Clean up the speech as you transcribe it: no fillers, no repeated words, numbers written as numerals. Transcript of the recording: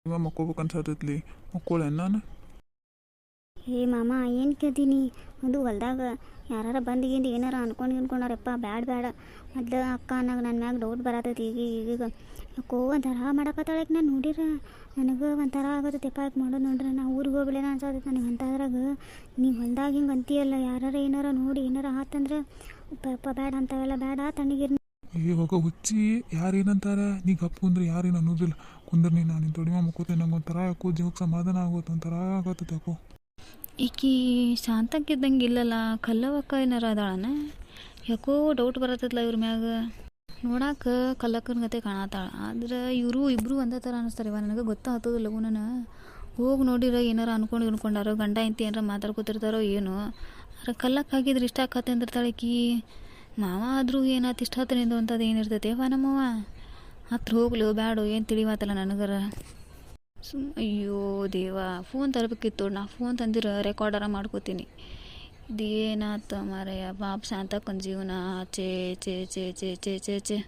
ಇವಾಗ ಮಕ್ಕೋಬೇಕು ಅನ್ಸತೈತ್ಲಿ ಮಕ್ಕೋಳೆ ನಾನು. ಏ ಮಾಮ ಏನು ಕೇಳ್ತೀನಿ ಅದು ಹೊಲ್ದಾಗ ಯಾರು ಬಂದು ಏನಾರ ಅನ್ಕೊಂಡಾರಪ್ಪ ಬ್ಯಾಡ ಮೊದ್ಲು ಅಕ್ಕ ಅನ್ನೋಗ ನನ್ನ ಮ್ಯಾಗ ಡೌಟ್ ಬರತೈತಿ ಈಗ ಯಾಕೋ ಒಂಥರ ಮಾಡಕತ್ತಾಳಕ್ಕೆ ನಾನು ನೋಡಿರ ನನಗೆ ಒಂಥರ ಆಗತ್ತೈತೆಪ್ಪ ಯಾಕೆ ಮಾಡೋದು ನೋಡ್ರಿ ನಾ ಊರಿಗೆ ಹೋಗ್ಬಿಡೇನ ಅನ್ಸತೈತೆ ನನಗೆ ಅಂಥದ್ರಾಗ ನೀವು ಹೊಲ್ದಾಗ ಹಿಂಗೆ ಅಂತೀಯಲ್ಲ ಯಾರು ಏನಾರ ನೋಡಿ ಏನಾರ ಆತಂದ್ರೆ ಪಪ್ಪ ಬೇಡ ಅಂತಾವೆಲ್ಲ ಬೇಡ ತಣ್ಣಗಿರ್. ಹೋಗೋ ಹುಚ್ಚಿ ಯಾರೇನಂತಾರ ನೀ ಗಪ್ ಕುಂದ್ರೆ ಯಾರೇನು ಅನ್ನೋದಿಲ್ಲ ಕುಂದ್ರೆ ನೀನು ನಿನ್ನ ತೊಡಿಮ ಮಕ್ಕೋತೆ ನಂಗೆ ಒಂಥರ ಯಾಕೋ ಜೀವಕ್ಕೆ ಸಮಾಧಾನ ಆಗೋದು ಒಂಥರ ಆಗತ್ತೈತೆ ಯಾಕೋ. ಈಕಿ ಶಾಂತಕ್ಕಿದ್ದಂಗೆ ಇಲ್ಲಲ್ಲ ಕಲ್ಲವಕ್ಕ ಏನಾರ ಅದಾಳನ ಯಾಕೋ ಡೌಟ್ ಬರತ್ತಲ್ಲ ಇವ್ರ ಮ್ಯಾಗ ನೋಡಾಕ ಕಲ್ಲಕ್ಕನ ಗತೆ ಕಾಣತ್ತಾಳ ಆದ್ರೆ ಇಬ್ಬರು ಒಂದೇ ಥರ ಅನ್ನಿಸ್ತಾರೆ ಇವ ನನಗೆ ಗೊತ್ತಾಗ್ತದಿಲ್ಲ ನಾನು ಹೋಗಿ ನೋಡಿರ ಏನಾರ ಅನ್ಕೊಂಡಾರೋ ಗಂಡ ಇಂತಿ ಏನಾರ ಮಾತಾಡ್ಕೊತಿರ್ತಾರೋ ಏನೋ ಅರ ಕಲ್ಲಕ್ಕೆ ಹಾಕಿದ್ರೆ ಇಷ್ಟ ಆಕತ್ತೆ ಅಂದಿರ್ತಾಳೆ ಈಕಿ ಮಾವ ಆದರೂ ಏನಾಯ್ತು ಇಷ್ಟ ಹತ್ತನಿಂದ ಅಂತದ್ದು ಏನಿರ್ತೈತೆ ವಾ ನಮ್ಮವ ಹತ್ರ ಹೋಗ್ಲಿ ಬ್ಯಾಡು ಏನು ತಿಳಿವಾತಲ್ಲ ನನಗರ ಅಯ್ಯೋ ದೇವ ಫೋನ್ ತರಬೇಕಿತ್ತು ನಾ ಫೋನ್ ತಂದಿರ ರೆಕಾರ್ಡರ ಮಾಡ್ಕೋತೀನಿ ಇದೇನಾತ ಮಾರಯ್ಯ ಪಾಪ ಶಾಂತಕ್ಕನ ಜೀವನ ಚೇ ಚೇ ಚೇ ಚೇ ಚೇ ಚೇ ಚೇ